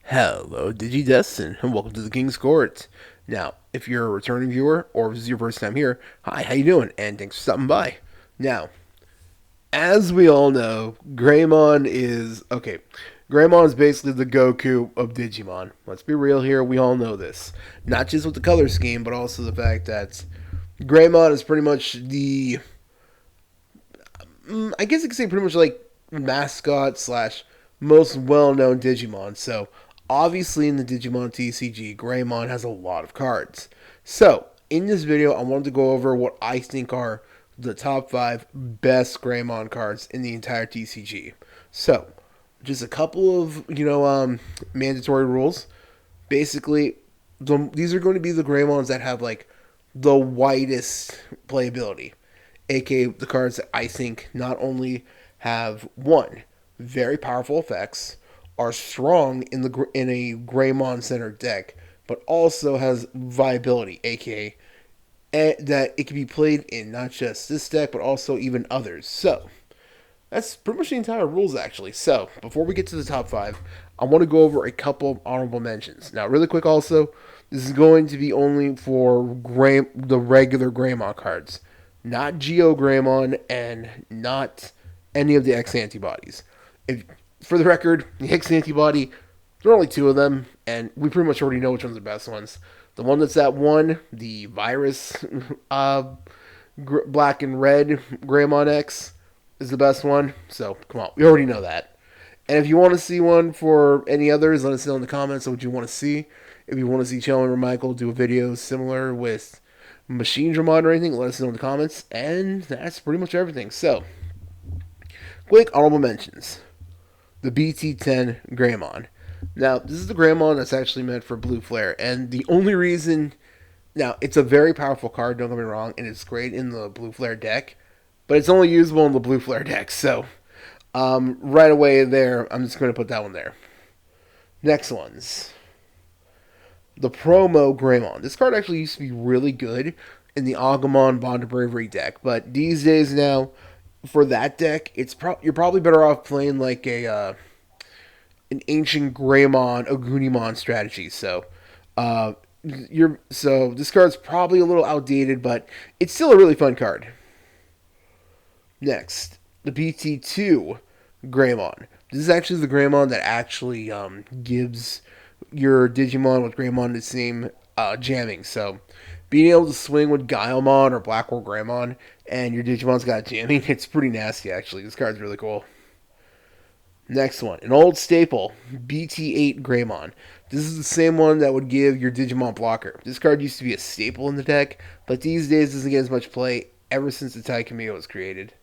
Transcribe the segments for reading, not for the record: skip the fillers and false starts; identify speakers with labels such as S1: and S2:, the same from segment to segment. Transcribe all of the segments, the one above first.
S1: Hello, DigiDestin, and welcome to the King's Court. Now, if you're a returning viewer or if this is your first time here, hi, how you doing? And thanks for stopping by. Now, as we all know, Greymon is basically the Goku of Digimon. Let's be real here, we all know this. Not just with the color scheme, but also the fact that Greymon is pretty much I guess you could say pretty much like mascot slash most well known Digimon. So obviously in the Digimon TCG, Greymon has a lot of cards. So in this video, I wanted to go over what I think are the top 5 best Greymon cards in the entire TCG. So just a couple of mandatory rules. Basically, these are going to be the Greymons that have like the widest playability, aka the cards that I think not only have one very powerful effects, are strong in a Greymon centered deck, but also has viability, aka that it can be played in not just this deck but also even others. So that's pretty much the entire rules actually. So before we get to the top 5, I want to go over a couple of honorable mentions. Now, really quick, also, this is going to be only for the regular Greymon cards, not Geo Greymon and not any of the X antibodies. If, for the record, the X antibody, there are only 2 of them, and we pretty much already know which one's the best ones. The one that's at 1, the virus, black and red Greymon X, is the best one. So come on, we already know that. And if you want to see one for any others, let us know in the comments what you want to see. If you want to see Chandler or Michael do a video similar with Machine Dramon or anything, let us know in the comments. And that's pretty much everything. So, quick honorable mentions. The BT10 Greymon. Now, this is the Greymon that's actually meant for Blue Flare. And the only reason... Now, it's a very powerful card, don't get me wrong, and it's great in the Blue Flare deck. But it's only usable in the Blue Flare deck, so right away there, I'm just going to put that one there. Next ones. The Promo Greymon. This card actually used to be really good in the Agumon Bond of Bravery deck, but these days now, for that deck, you're probably better off playing like an ancient Greymon, Agunimon strategy. So this card's probably a little outdated, but it's still a really fun card. Next, the BT2 Greymon. This is actually the Greymon that actually gives your Digimon with Greymon the same jamming. So, being able to swing with Guilemon or Blackwell Greymon and your Digimon's got jamming, it's pretty nasty actually. This card's really cool. Next one, an old staple, BT8 Greymon. This is the same one that would give your Digimon blocker. This card used to be a staple in the deck, but these days doesn't get as much play ever since the Tai Cameo was created.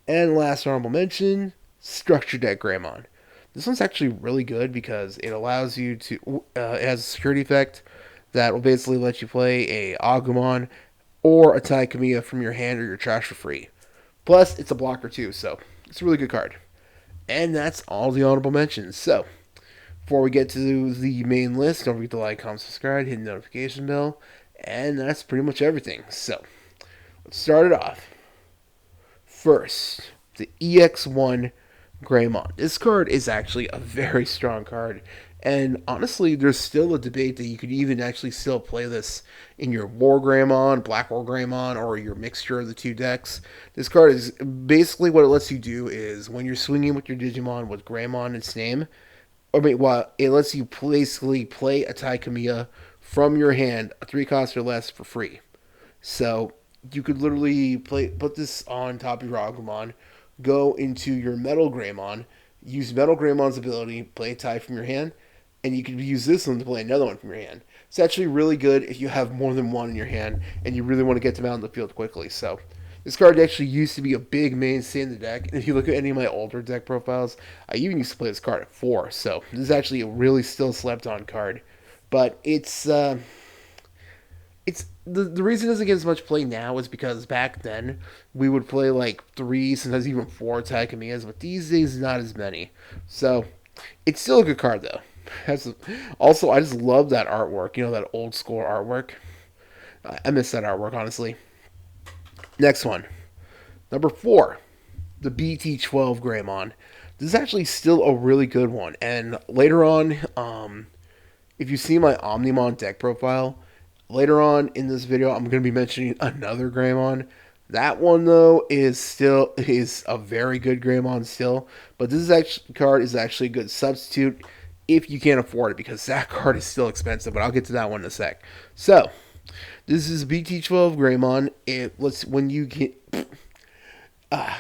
S1: And last honorable mention, Structure Deck Greymon. This one's actually really good because it allows you to. It has a security effect that will basically let you play a Agumon or a Tai Kamiya from your hand or your trash for free. Plus, it's a blocker too, so it's a really good card. And that's all the honorable mentions. So, before we get to the main list, don't forget to like, comment, subscribe, hit the notification bell, and that's pretty much everything. So, let's start it off. First, the EX1 Greymon. This card is actually a very strong card. And honestly, there's still a debate that you could even actually still play this in your War Greymon, Black War Greymon, or your mixture of the 2 decks. This card is basically what it lets you do is when you're swinging with your Digimon with Greymon in its name, it lets you basically play a Tai Kamiya from your hand, a 3 cost or less, for free. So you could literally put this on top of your Agumon, go into your Metal Greymon, use Metal Greymon's ability, play a tie from your hand, and you can use this one to play another one from your hand. It's actually really good if you have more than one in your hand and you really want to get them out in the field quickly. So this card actually used to be a big mainstay in the deck. And if you look at any of my older deck profiles, I even used to play this card at 4. So this is actually a really still slept on card. But it's the reason it doesn't get as much play now is because back then we would play like 3, sometimes even 4 Takamiyas, but these days not as many. So it's still a good card though. Also, I just love that artwork. You know, that old school artwork. I miss that artwork, honestly. Next one, number 4, the BT12 Greymon. this is actually still a really good one. And later on, if you see my Omnimon deck profile, later on in this video, I'm going to be mentioning another Greymon. That one though is a very good Greymon still, but this is actually, card is actually a good substitute if you can't afford it because that card is still expensive. But I'll get to that one in a sec. So this is BT12 Greymon. When you get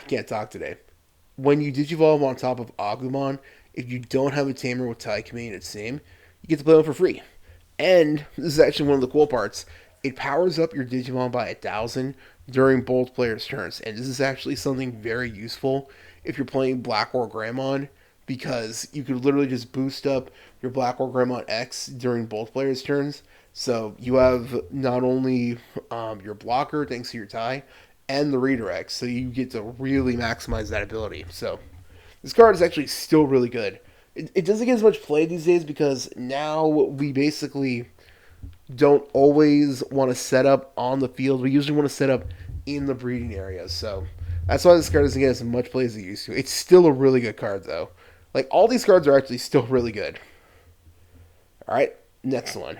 S1: can't talk today. When you Digivolve on top of Agumon, if you don't have a tamer with Taikumi in its name, you get to play one for free. And this is actually one of the cool parts. It powers up your Digimon by 1,000 during both players' turns. And this is actually something very useful if you're playing Black or Greymon, because you could literally just boost up your Black or Greymon X during both players' turns. So you have not only your blocker thanks to your tie, and the redirect, so you get to really maximize that ability. So this card is actually still really good. It doesn't get as much play these days because now we basically don't always want to set up on the field. We usually want to set up in the breeding area. So that's why this card doesn't get as much play as it used to. It's still a really good card, though. Like, all these cards are actually still really good. Alright, next one.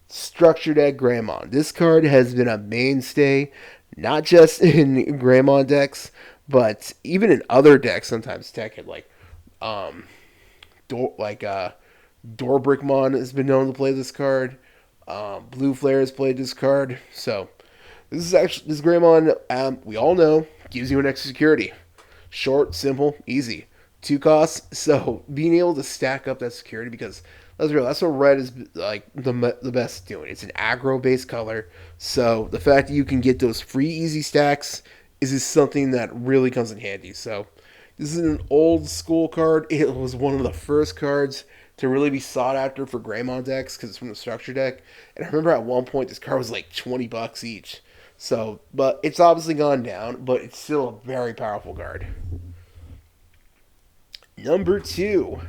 S1: Structured Egg Greymon. This card has been a mainstay, not just in Greymon decks, but even in other decks. Sometimes Tekken, um, Dorbrickmon has been known to play this card. Blue Flare has played this card. So this Greymon, we all know, gives you an extra security. Short, simple, easy. 2 costs. So being able to stack up that security, because let's be real, that's what red is like the best doing. It's an aggro based color. So the fact that you can get those free easy stacks is just something that really comes in handy. So this is an old school card. It was one of the first cards to really be sought after for Greymon decks because it's from the structure deck. And I remember at one point this card was like $20 each. So, but it's obviously gone down, but it's still a very powerful card. Number 2.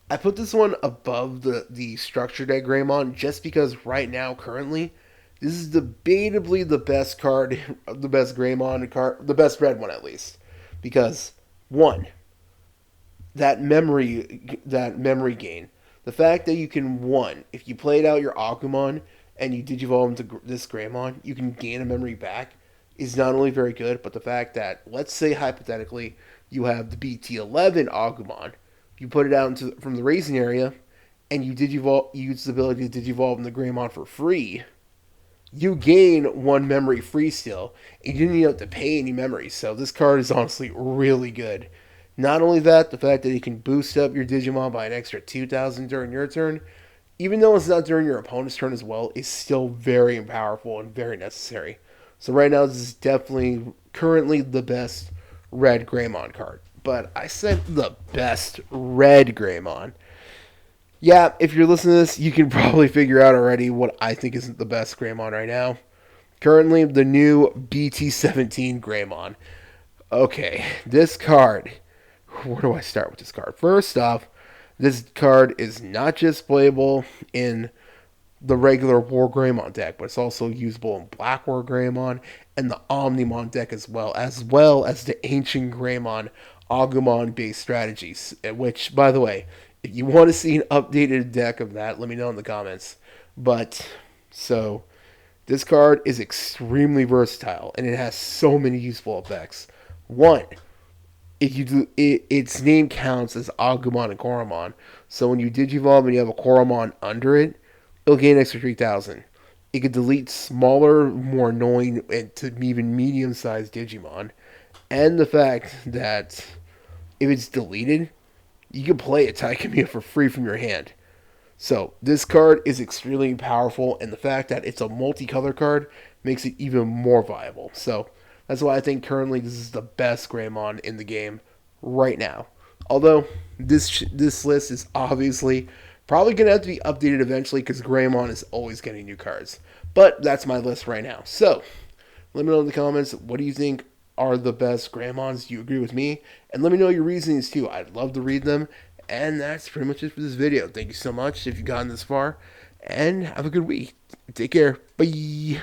S1: I put this one above the structure deck Greymon just because right now, currently, this is debatably the best card, the best Greymon card, the best red one at least. Because, one, that memory gain. The fact that you can, one, if you played out your Agumon and you Digivolve into this Greymon, you can gain a memory back is not only very good, but the fact that, let's say hypothetically, you have the BT11 Agumon, you put it out from the racing area, and you use the ability to Digivolve in the Greymon for free, you gain 1 memory free still, and you didn't even have to pay any memories. So this card is honestly really good. Not only that, the fact that you can boost up your Digimon by an extra 2,000 during your turn, even though it's not during your opponent's turn as well, is still very powerful and very necessary. So right now, this is definitely currently the best red Greymon card. But I said the best red Greymon. Yeah, if you're listening to this, you can probably figure out already what I think is the best Greymon right now. Currently, the new BT17 Greymon. Okay, this card. Where do I start with this card? First off, this card is not just playable in the regular War Greymon deck, but it's also usable in Black War Greymon and the Omnimon deck as well as the Ancient Greymon Agumon based strategies. Which, by the way, if you want to see an updated deck of that, let me know in the comments. But so this card is extremely versatile and it has so many useful effects. One, if you do its name counts as Agumon and Koromon. So when you Digivolve and you have a Koromon under it, it'll gain extra 3,000. It could delete smaller, more annoying, and to even medium-sized Digimon. And the fact that if it's deleted, you can play a Taikamiya for free from your hand. So this card is extremely powerful, and the fact that it's a multicolor card makes it even more viable. So that's why I think currently this is the best Greymon in the game right now. Although this list is obviously probably going to have to be updated eventually because Greymon is always getting new cards. But that's my list right now. So let me know in the comments, what do you think are the best Greymons? Do you agree with me? And let me know your reasonings too. I'd love to read them. And that's pretty much it for this video. Thank you so much if you've gotten this far. And have a good week. Take care. Bye.